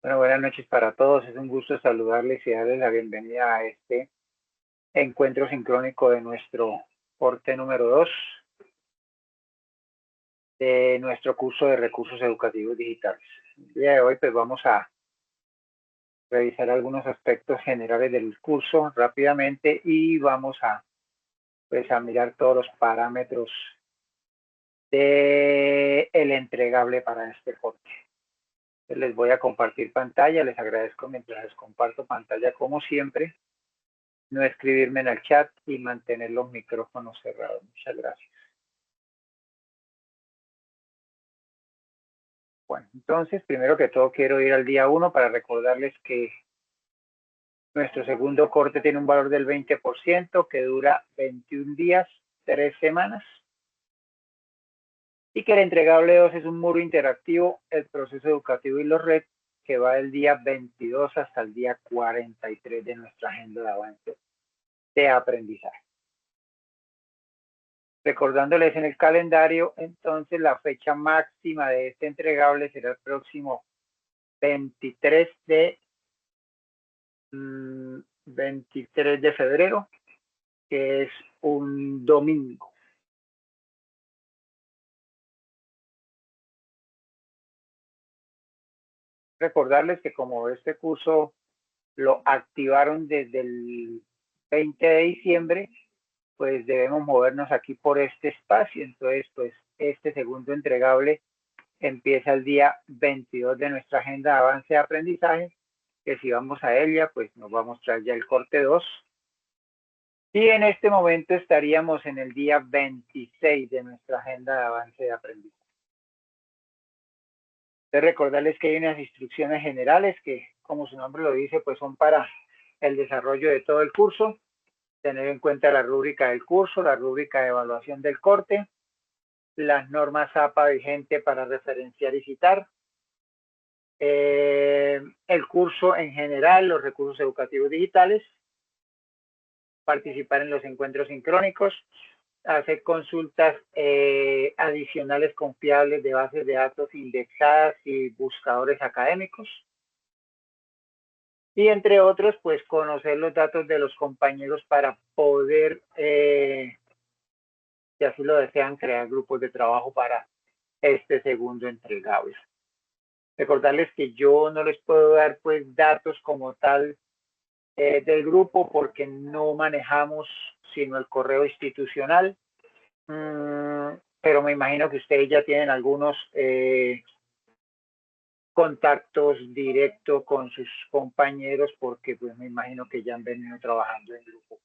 Bueno, buenas noches para todos. Es un gusto saludarles y darles la bienvenida a este encuentro sincrónico de nuestro corte número 2 de nuestro curso de recursos educativos digitales. El día de hoy pues vamos a revisar algunos aspectos generales del curso rápidamente y vamos a mirar todos los parámetros del entregable para este corte. Les voy a compartir pantalla. Les agradezco mientras les comparto pantalla como siempre no escribirme en el chat y mantener los micrófonos cerrados. Muchas gracias. Bueno, entonces, primero que todo quiero ir al día 1 para recordarles que nuestro segundo corte tiene un valor del 20% que dura 21 días, 3 semanas. Y que el entregable 2 es un muro interactivo, el proceso educativo y los red, que va del día 22 hasta el día 43 de nuestra agenda de avance de aprendizaje. Recordándoles en el calendario, entonces la fecha máxima de este entregable será el próximo 23 de febrero, que es un domingo. Recordarles que como este curso lo activaron desde el 20 de diciembre, pues debemos movernos aquí por este espacio. Entonces, pues este segundo entregable empieza el día 22 de nuestra agenda de avance de aprendizaje, que si vamos a ella, pues nos va a mostrar ya el corte 2. Y en este momento estaríamos en el día 26 de nuestra agenda de avance de aprendizaje. De recordarles que hay unas instrucciones generales que, como su nombre lo dice, pues son para el desarrollo de todo el curso. Tener en cuenta la rúbrica del curso, la rúbrica de evaluación del corte, las normas APA vigente para referenciar y citar, el curso en general, los recursos educativos digitales, participar en los encuentros sincrónicos, hacer consultas adicionales confiables de bases de datos indexadas y buscadores académicos. Y entre otros, pues conocer los datos de los compañeros para poder, si así lo desean, crear grupos de trabajo para este segundo entregable. Recordarles que yo no les puedo dar pues datos como tal del grupo porque no manejamos sino el correo institucional. Pero me imagino que ustedes ya tienen algunos contactos directos con sus compañeros porque pues me imagino que ya han venido trabajando en grupo.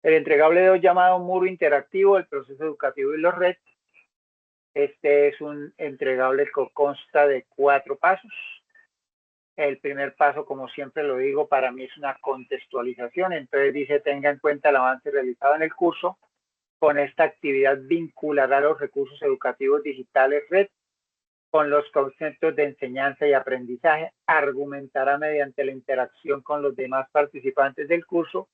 El entregable de hoy llamado Muro Interactivo, el proceso educativo y los red. Este es un entregable que consta de 4 pasos. El primer paso, como siempre lo digo, para mí es una contextualización. Entonces dice, tenga en cuenta el avance realizado en el curso. Con esta actividad vinculará los recursos educativos digitales red con los conceptos de enseñanza y aprendizaje, argumentará mediante la interacción con los demás participantes del curso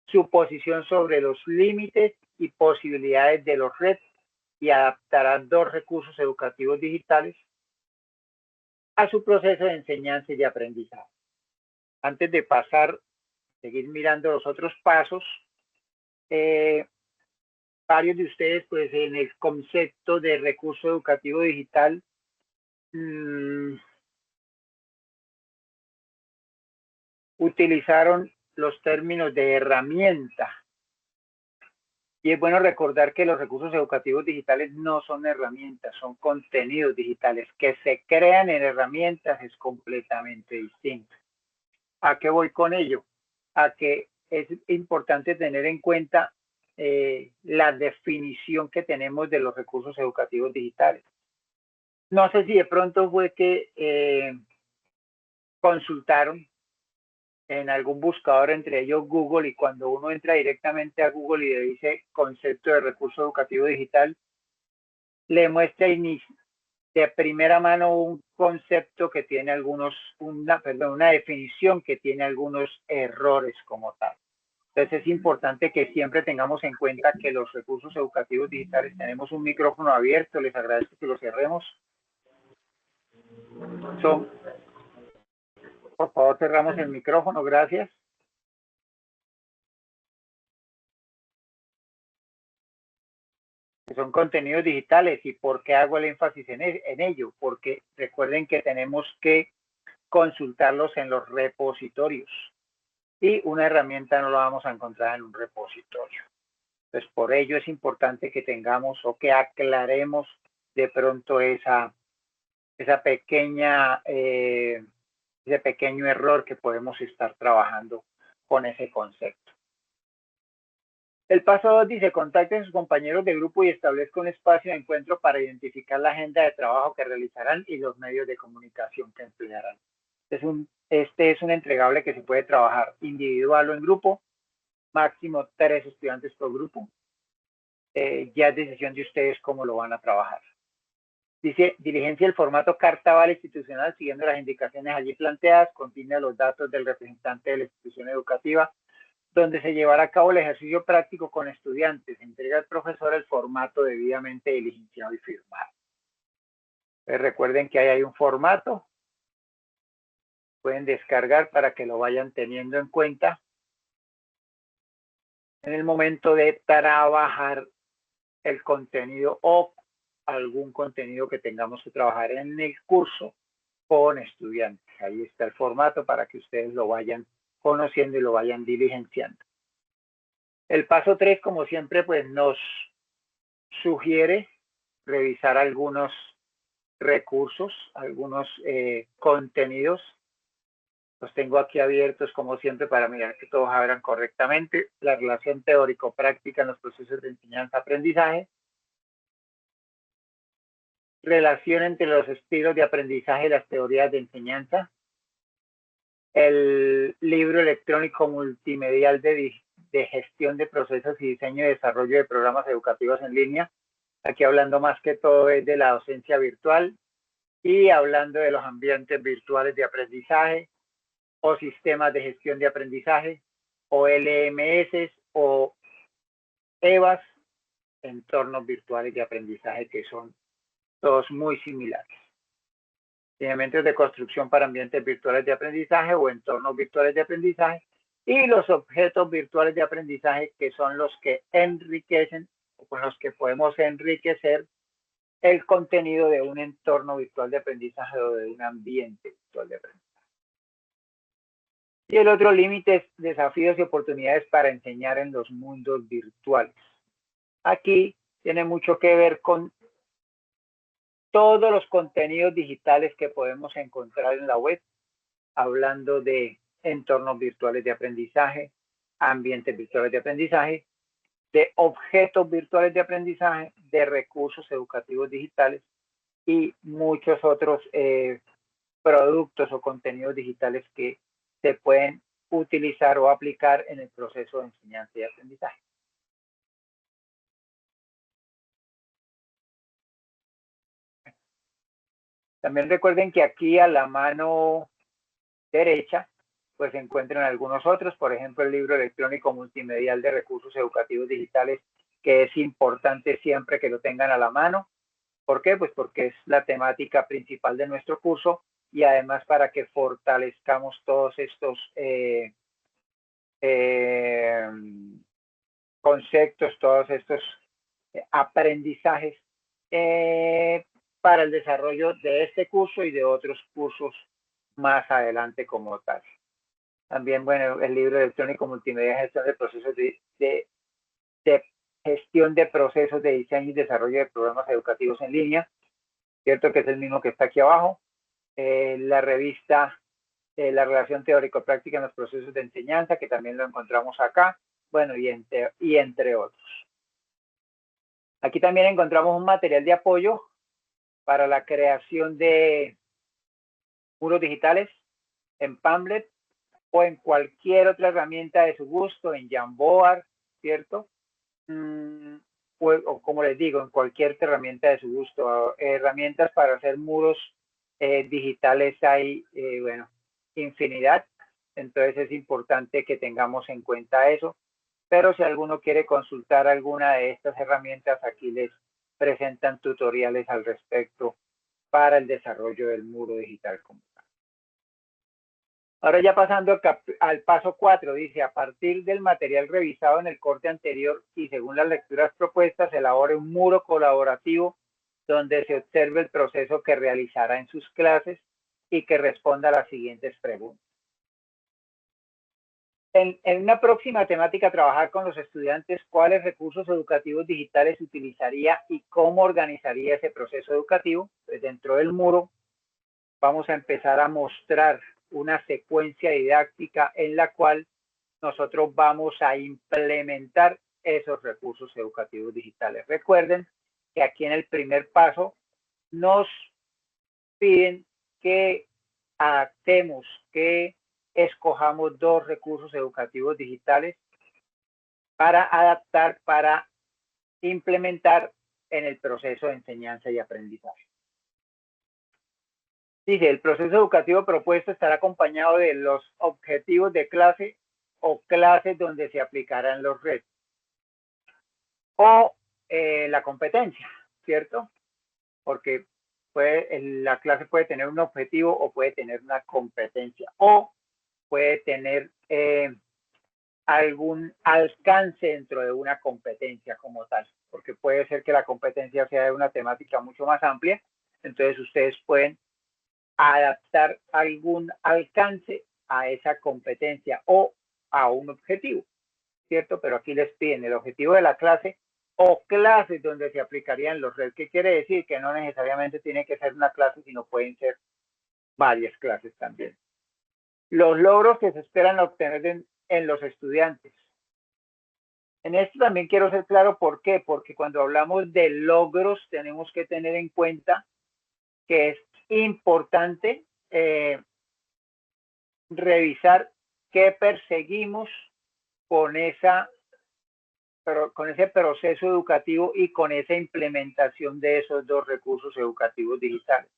su posición sobre los límites y posibilidades de los red y adaptará 2 recursos educativos digitales a su proceso de enseñanza y de aprendizaje. Antes de pasar, seguir mirando los otros pasos, varios de ustedes, pues en el concepto de recurso educativo digital, utilizaron los términos de herramienta. Y es bueno recordar que los recursos educativos digitales no son herramientas, son contenidos digitales. Que se crean en herramientas es completamente distinto. ¿A qué voy con ello? A que es importante tener en cuenta la definición que tenemos de los recursos educativos digitales. No sé si de pronto fue que consultaron en algún buscador, entre ellos Google, y cuando uno entra directamente a Google y le dice concepto de recurso educativo digital, le muestra de primera mano un concepto que tiene una definición que tiene algunos errores como tal. Entonces es importante que siempre tengamos en cuenta que los recursos educativos digitales tenemos un micrófono abierto, les agradezco que lo cerremos. Por favor, cerramos el micrófono, gracias. Son contenidos digitales. ¿Y por qué hago el énfasis en ello? Porque recuerden que tenemos que consultarlos en los repositorios. Y una herramienta no la vamos a encontrar en un repositorio. Entonces, por ello es importante que tengamos o que aclaremos de pronto ese pequeño error que podemos estar trabajando con ese concepto. El paso 2 dice, contacten a sus compañeros de grupo y establezca un espacio de encuentro para identificar la agenda de trabajo que realizarán y los medios de comunicación que emplearán. Este es un entregable que se puede trabajar individual o en grupo, máximo 3 estudiantes por grupo. Ya es decisión de ustedes cómo lo van a trabajar. Dice, diligencia el formato carta vale institucional siguiendo las indicaciones allí planteadas, contiene los datos del representante de la institución educativa, donde se llevará a cabo el ejercicio práctico con estudiantes. Entrega al profesor el formato debidamente diligenciado y firmado. Recuerden que ahí hay un formato. Pueden descargar para que lo vayan teniendo en cuenta en el momento de trabajar el contenido o algún contenido que tengamos que trabajar en el curso con estudiantes. Ahí está el formato para que ustedes lo vayan conociendo y lo vayan diligenciando. El paso 3, como siempre, pues nos sugiere revisar algunos recursos, algunos contenidos. Los tengo aquí abiertos, como siempre, para mirar que todos abran correctamente. La relación teórico-práctica en los procesos de enseñanza-aprendizaje. Relación entre los estilos de aprendizaje y las teorías de enseñanza. El libro electrónico multimedial de gestión de procesos y diseño y desarrollo de programas educativos en línea. Aquí hablando más que todo es de la docencia virtual y hablando de los ambientes virtuales de aprendizaje o sistemas de gestión de aprendizaje o LMS o EVAs, entornos virtuales de aprendizaje, que son todos muy similares. Lineamientos de construcción para ambientes virtuales de aprendizaje o entornos virtuales de aprendizaje y los objetos virtuales de aprendizaje, que son los que enriquecen o con los que podemos enriquecer el contenido de un entorno virtual de aprendizaje o de un ambiente virtual de aprendizaje. Y el otro límite es desafíos y oportunidades para enseñar en los mundos virtuales. Aquí tiene mucho que ver con todos los contenidos digitales que podemos encontrar en la web, hablando de entornos virtuales de aprendizaje, ambientes virtuales de aprendizaje, de objetos virtuales de aprendizaje, de recursos educativos digitales y muchos otros productos o contenidos digitales que se pueden utilizar o aplicar en el proceso de enseñanza y aprendizaje. También recuerden que aquí a la mano derecha pues se encuentran algunos otros, por ejemplo el libro electrónico multimedial de recursos educativos digitales, que es importante siempre que lo tengan a la mano. ¿Por qué? Pues porque es la temática principal de nuestro curso y además para que fortalezcamos todos estos conceptos, todos estos aprendizajes para el desarrollo de este curso y de otros cursos más adelante como tal. También, bueno, el libro electrónico multimedia de gestión de procesos de gestión de procesos de diseño y desarrollo de programas educativos en línea, cierto que es el mismo que está aquí abajo. La revista La relación teórico-práctica en los procesos de enseñanza, que también lo encontramos acá, bueno, y entre otros. Aquí también encontramos un material de apoyo para la creación de muros digitales en Padlet o en cualquier otra herramienta de su gusto, en Jamboard, ¿cierto? O como les digo, en cualquier herramienta de su gusto. Herramientas para hacer muros digitales hay, bueno, infinidad. Entonces es importante que tengamos en cuenta eso. Pero si alguno quiere consultar alguna de estas herramientas, aquí les presentan tutoriales al respecto para el desarrollo del muro digital como tal. Ahora ya pasando al paso 4, dice, a partir del material revisado en el corte anterior y según las lecturas propuestas, elabore un muro colaborativo donde se observe el proceso que realizará en sus clases y que responda a las siguientes preguntas. En una próxima temática, trabajar con los estudiantes cuáles recursos educativos digitales utilizaría y cómo organizaría ese proceso educativo. Pues dentro del muro vamos a empezar a mostrar una secuencia didáctica en la cual nosotros vamos a implementar esos recursos educativos digitales. Recuerden que aquí en el primer paso nos piden que adaptemos, que escojamos 2 recursos educativos digitales para adaptar, para implementar en el proceso de enseñanza y aprendizaje. Dice, el proceso educativo propuesto estará acompañado de los objetivos de clase o clases donde se aplicarán los retos o la competencia, ¿cierto? Porque la clase puede tener un objetivo o puede tener una competencia o puede tener algún alcance dentro de una competencia como tal, porque puede ser que la competencia sea de una temática mucho más amplia, entonces ustedes pueden adaptar algún alcance a esa competencia o a un objetivo, ¿cierto? Pero aquí les piden el objetivo de la clase o clases donde se aplicarían los retos. ¿Qué quiere decir? Que no necesariamente tiene que ser una clase, sino pueden ser varias clases también. Los logros que se esperan obtener en los estudiantes. En esto también quiero ser claro por qué, porque cuando hablamos de logros tenemos que tener en cuenta que es importante revisar qué perseguimos con ese proceso educativo y con esa implementación de esos 2 recursos educativos digitales.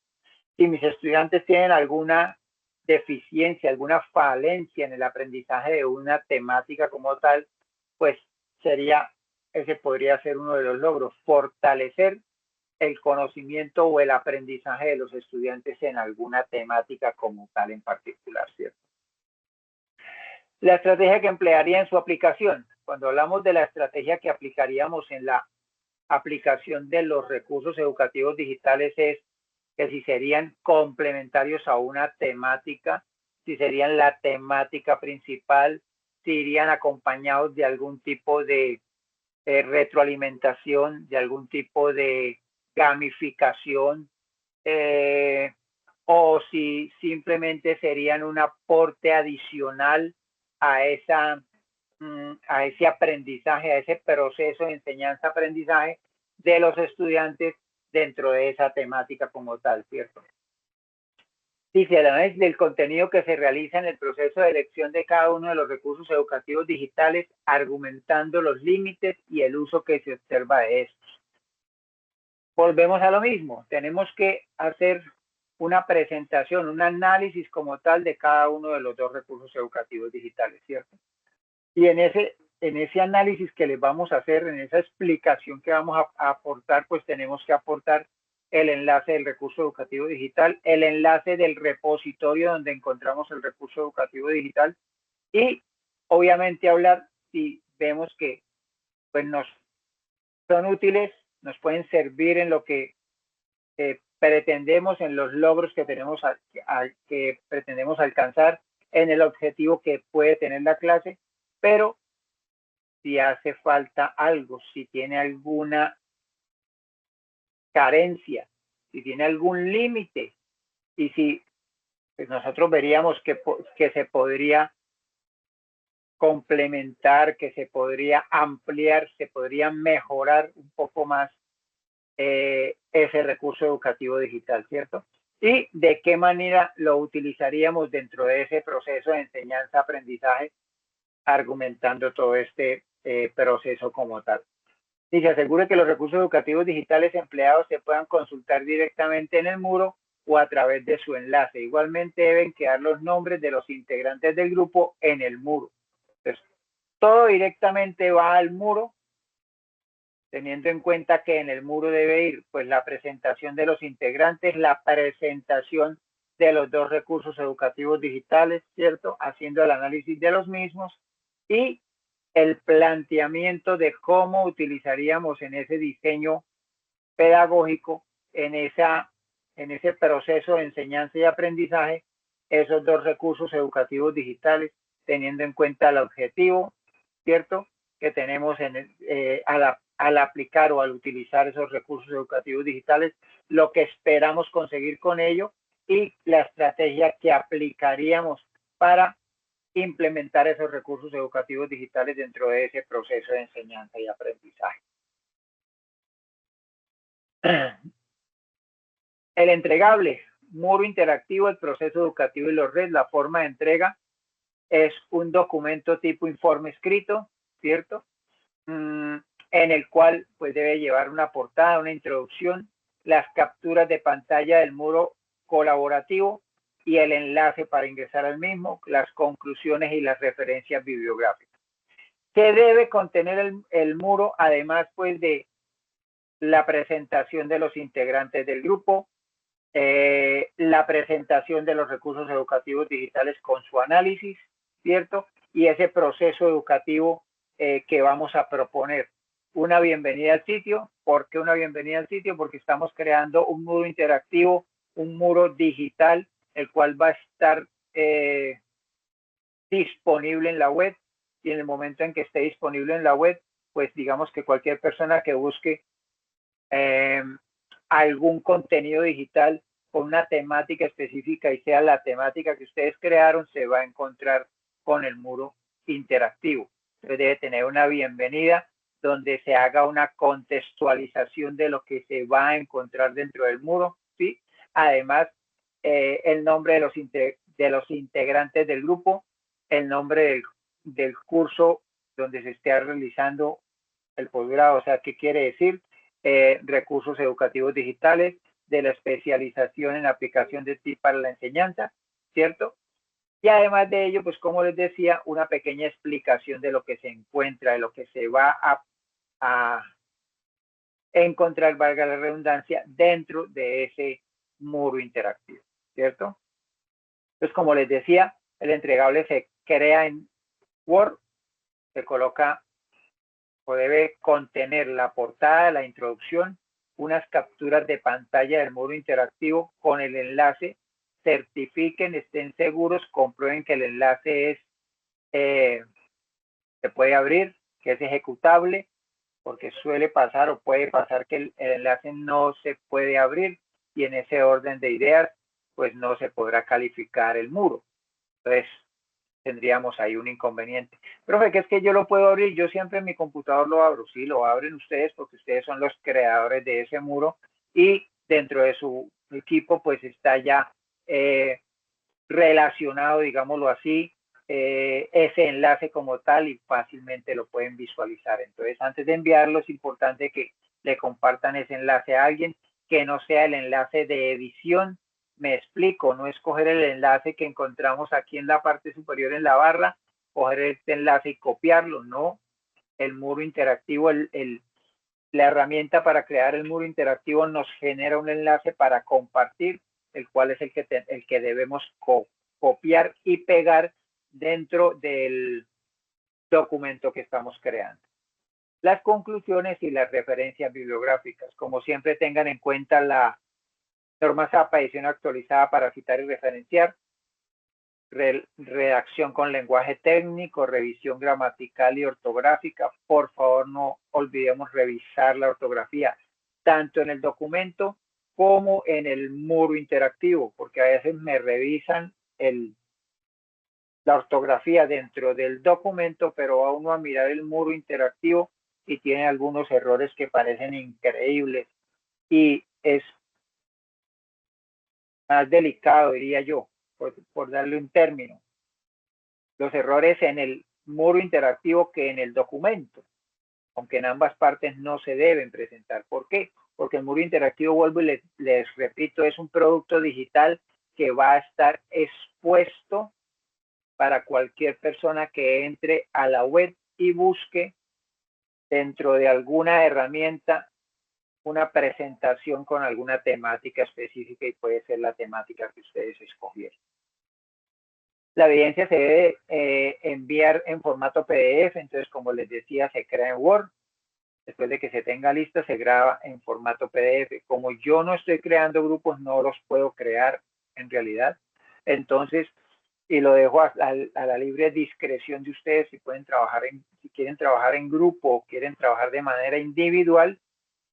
Si mis estudiantes tienen alguna deficiencia, alguna falencia en el aprendizaje de una temática como tal, pues ese podría ser uno de los logros, fortalecer el conocimiento o el aprendizaje de los estudiantes en alguna temática como tal en particular, ¿cierto? La estrategia que emplearía en su aplicación. Cuando hablamos de la estrategia que aplicaríamos en la aplicación de los recursos educativos digitales es que si serían complementarios a una temática, si serían la temática principal, si irían acompañados de algún tipo de retroalimentación, de algún tipo de gamificación, o si simplemente serían un aporte adicional a ese aprendizaje, a ese proceso de enseñanza-aprendizaje de los estudiantes dentro de esa temática como tal, ¿cierto? Dice, el análisis del contenido que se realiza en el proceso de elección de cada uno de los recursos educativos digitales, argumentando los límites y el uso que se observa de estos. Volvemos a lo mismo, tenemos que hacer una presentación, un análisis como tal de cada uno de los 2 recursos educativos digitales, ¿cierto? Y en ese análisis que les vamos a hacer, en esa explicación que vamos a aportar, pues tenemos que aportar el enlace del recurso educativo digital, el enlace del repositorio donde encontramos el recurso educativo digital y obviamente hablar si vemos que pues nos son útiles, nos pueden servir en lo que pretendemos, en los logros que que pretendemos alcanzar, en el objetivo que puede tener la clase, pero si hace falta algo, si tiene alguna carencia, si tiene algún límite y si pues nosotros veríamos que se podría complementar, que se podría ampliar, se podría mejorar un poco más ese recurso educativo digital, ¿cierto? Y de qué manera lo utilizaríamos dentro de ese proceso de enseñanza-aprendizaje, argumentando todo este proceso como tal. Y se asegure que los recursos educativos digitales empleados se puedan consultar directamente en el muro o a través de su enlace. Igualmente deben quedar los nombres de los integrantes del grupo en el muro. Entonces, todo directamente va al muro teniendo en cuenta que en el muro debe ir pues la presentación de los integrantes, la presentación de los dos recursos educativos digitales, ¿cierto? Haciendo el análisis de los mismos y el planteamiento de cómo utilizaríamos en ese diseño pedagógico, en ese proceso de enseñanza y aprendizaje, esos dos recursos educativos digitales, teniendo en cuenta el objetivo, ¿cierto? Que tenemos al aplicar o al utilizar esos recursos educativos digitales, lo que esperamos conseguir con ello y la estrategia que aplicaríamos para implementar esos recursos educativos digitales dentro de ese proceso de enseñanza y aprendizaje. El entregable, muro interactivo, el proceso educativo y los redes, la forma de entrega es un documento tipo informe escrito, ¿cierto? En el cual pues debe llevar una portada, una introducción, las capturas de pantalla del muro colaborativo y el enlace para ingresar al mismo, las conclusiones y las referencias bibliográficas. ¿Qué debe contener el muro? Además pues de la presentación de los integrantes del grupo, la presentación de los recursos educativos digitales con su análisis, ¿cierto? Y ese proceso educativo que vamos a proponer. Una bienvenida al sitio. ¿Por qué una bienvenida al sitio? Porque estamos creando un muro interactivo, un muro digital, el cual va a estar disponible en la web, y en el momento en que esté disponible en la web, pues digamos que cualquier persona que busque algún contenido digital con una temática específica y sea la temática que ustedes crearon, se va a encontrar con el muro interactivo. Entonces debe tener una bienvenida donde se haga una contextualización de lo que se va a encontrar dentro del muro, ¿sí? Además, el nombre de los integrantes del grupo, el nombre del curso donde se esté realizando el posgrado, o sea, ¿qué quiere decir? Recursos educativos digitales, de la especialización en aplicación de TIC para la enseñanza, ¿cierto? Y además de ello, pues como les decía, una pequeña explicación de lo que se encuentra, de lo que se va a encontrar, valga la redundancia, dentro de ese muro interactivo, ¿cierto? Entonces, como les decía, el entregable se crea en Word, se coloca o debe contener la portada, la introducción, unas capturas de pantalla del muro interactivo con el enlace, certifiquen, estén seguros, comprueben que el enlace se puede abrir, que es ejecutable, porque suele pasar o puede pasar que el enlace no se puede abrir y en ese orden de ideas, pues no se podrá calificar el muro. Entonces, tendríamos ahí un inconveniente. Profe, que es que yo lo puedo abrir, yo siempre en mi computador lo abro. Sí, lo abren ustedes porque ustedes son los creadores de ese muro y dentro de su equipo pues está ya relacionado, digámoslo así, ese enlace como tal y fácilmente lo pueden visualizar. Entonces, antes de enviarlo es importante que le compartan ese enlace a alguien, que no sea el enlace de edición. Me explico, no es coger el enlace que encontramos aquí en la parte superior en la barra, coger este enlace y copiarlo, no. El muro interactivo, la herramienta para crear el muro interactivo nos genera un enlace para compartir, el cual es el que debemos copiar y pegar dentro del documento que estamos creando. Las conclusiones y las referencias bibliográficas. Como siempre, tengan en cuenta la norma SAP edición actualizada para citar y referenciar, redacción con lenguaje técnico, revisión gramatical y ortográfica. Por favor, no olvidemos revisar la ortografía, tanto en el documento como en el muro interactivo, porque a veces me revisan la ortografía dentro del documento, pero va uno a mirar el muro interactivo y tiene algunos errores que parecen increíbles y es más delicado, diría yo, por darle un término, los errores en el muro interactivo que en el documento, aunque en ambas partes no se deben presentar. ¿Por qué? Porque el muro interactivo, vuelvo y les repito, es un producto digital que va a estar expuesto para cualquier persona que entre a la web y busque dentro de alguna herramienta una presentación con alguna temática específica y puede ser la temática que ustedes escogieron. La evidencia se debe enviar en formato PDF, entonces como les decía, se crea en Word. Después de que se tenga lista, se graba en formato PDF. Como yo no estoy creando grupos, no los puedo crear en realidad. Entonces, y lo dejo a la libre discreción de ustedes, si quieren trabajar en grupo o quieren trabajar de manera individual,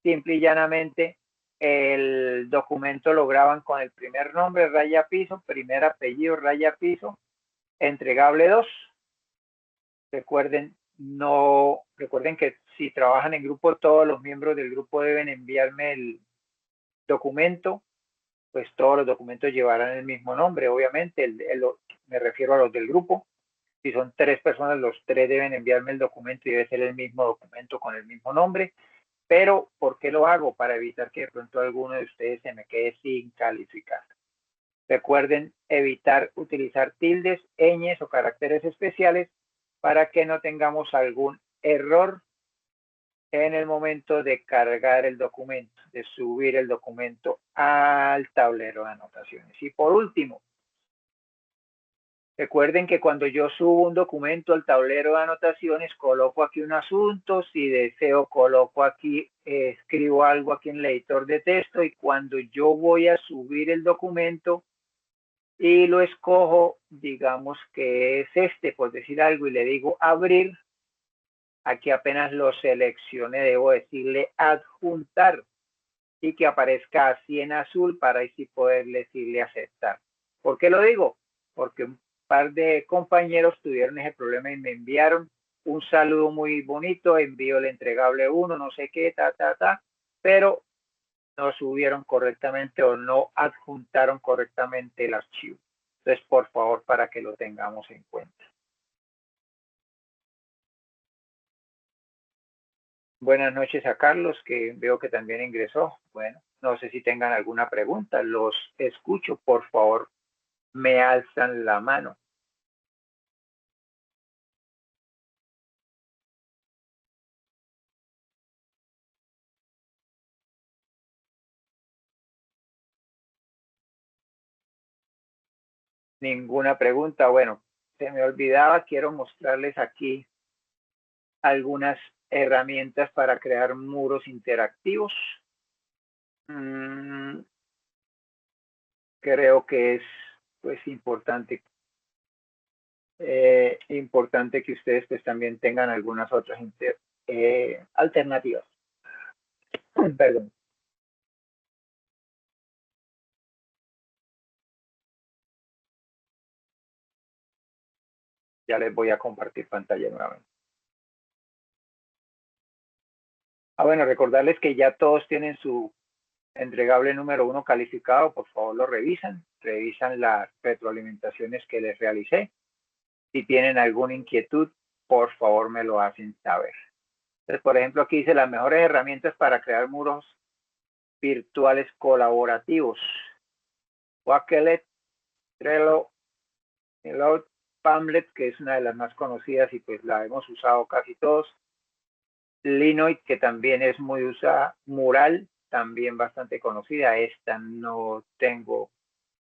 simple y llanamente el documento lo graban con el primer nombre, raya piso, primer apellido, raya piso, entregable 2. Recuerden que si trabajan en grupo, todos los miembros del grupo deben enviarme el documento, pues todos los documentos llevarán el mismo nombre, obviamente, me refiero a los del grupo. Si son 3 personas, los 3 deben enviarme el documento y debe ser el mismo documento con el mismo nombre. Pero, ¿por qué lo hago? Para evitar que de pronto alguno de ustedes se me quede sin calificar. Recuerden evitar utilizar tildes, ñes o caracteres especiales para que no tengamos algún error en el momento de cargar el documento, de subir el documento al tablero de anotaciones. Y por último, recuerden que cuando yo subo un documento al tablero de anotaciones, coloco aquí un asunto, si deseo coloco aquí, escribo algo aquí en el editor de texto y cuando yo voy a subir el documento y lo escojo, digamos que es este, por decir algo, y le digo abrir, aquí apenas lo seleccione, debo decirle adjuntar y que aparezca así en azul para así poder decirle aceptar. ¿Por qué lo digo? Porque un par de compañeros tuvieron ese problema y me enviaron un saludo muy bonito, envío el entregable 1, no sé qué, pero no subieron correctamente o no adjuntaron correctamente el archivo. Entonces, por favor, para que lo tengamos en cuenta. Buenas noches a Carlos, que veo que también ingresó. Bueno, no sé si tengan alguna pregunta. Los escucho, por favor, me alzan la mano. Ninguna pregunta. Bueno, se me olvidaba, quiero mostrarles aquí algunas herramientas para crear muros interactivos. Creo que es pues importante que ustedes pues también tengan algunas otras alternativas. Perdón. Ya les voy a compartir pantalla nuevamente. Bueno, recordarles que ya todos tienen su entregable número 1 calificado. Por favor, lo revisan las retroalimentaciones que les realicé. Si tienen alguna inquietud, por favor me lo hacen saber. Entonces, por ejemplo, aquí dice las mejores herramientas para crear muros virtuales colaborativos. Wakelet, Trello, Padlet, que es una de las más conocidas y pues la hemos usado casi todos. Linoid, que también es muy usada. Mural, también bastante conocida. Esta no tengo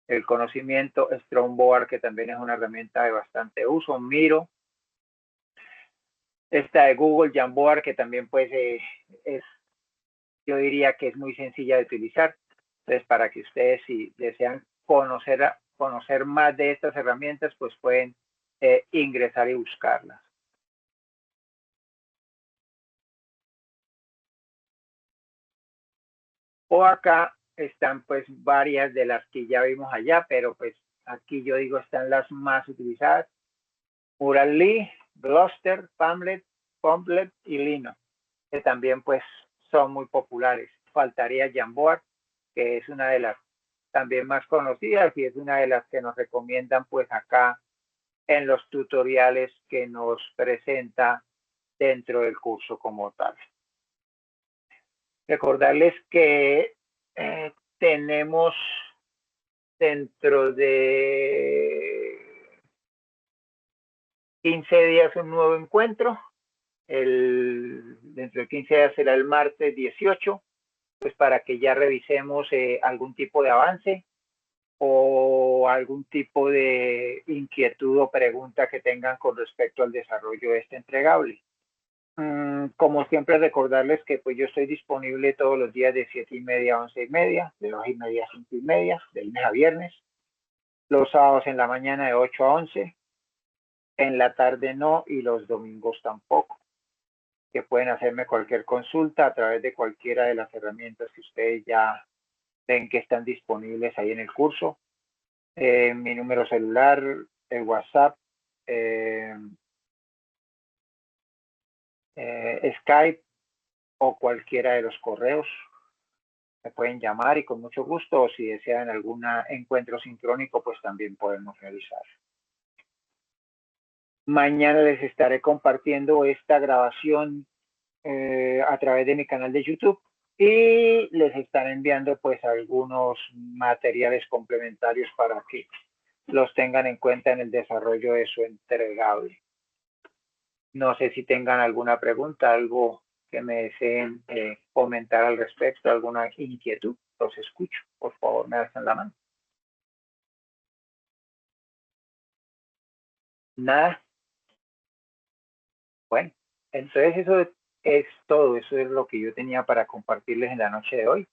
el conocimiento. Strongboard, que también es una herramienta de bastante uso. Miro. Esta de Google, Jamboard, que también pues yo diría que es muy sencilla de utilizar. Entonces, para que ustedes si desean conocer más de estas herramientas, pues pueden ingresar y buscarlas. O acá están pues varias de las que ya vimos allá, pero pues aquí yo digo están las más utilizadas. Murally, Gloucester, Padlet y Lino, que también pues son muy populares. Faltaría Jamboard, que es una de las también más conocidas y es una de las que nos recomiendan pues acá en los tutoriales que nos presenta dentro del curso como tal. Recordarles que tenemos dentro de 15 días un nuevo encuentro dentro de 15 días será el martes 18, pues para que ya revisemos algún tipo de avance o algún tipo de inquietud o pregunta que tengan con respecto al desarrollo de este entregable. Como siempre, recordarles que pues yo estoy disponible todos los días de 7:30 a 11:30, de 2:30 a 5:30, de lunes a viernes, los sábados en la mañana de 8 a 11, en la tarde no, y los domingos tampoco, que pueden hacerme cualquier consulta a través de cualquiera de las herramientas que ustedes ya ven que están disponibles ahí en el curso. Mi número celular, el WhatsApp, Skype o cualquiera de los correos. Me pueden llamar y con mucho gusto, o si desean algún encuentro sincrónico, pues también podemos realizar. Mañana les estaré compartiendo esta grabación a través de mi canal de YouTube y les estaré enviando pues algunos materiales complementarios para que los tengan en cuenta en el desarrollo de su entregable. No sé si tengan alguna pregunta, algo que me deseen comentar al respecto, alguna inquietud. Los escucho. Por favor, me alzan la mano. Nada. Bueno, entonces eso es todo. Eso es lo que yo tenía para compartirles en la noche de hoy.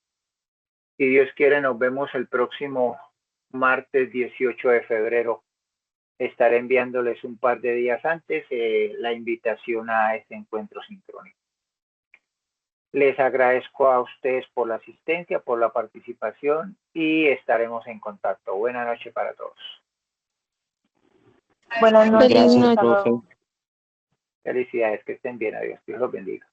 Si Dios quiere, nos vemos el próximo martes 18 de febrero. Estaré enviándoles un par de días antes la invitación a este encuentro sincrónico. Les agradezco a ustedes por la asistencia, por la participación y estaremos en contacto. Buenas noches para todos. Buenas noches. Gracias, profe. Felicidades, que estén bien. Adiós. Dios los bendiga.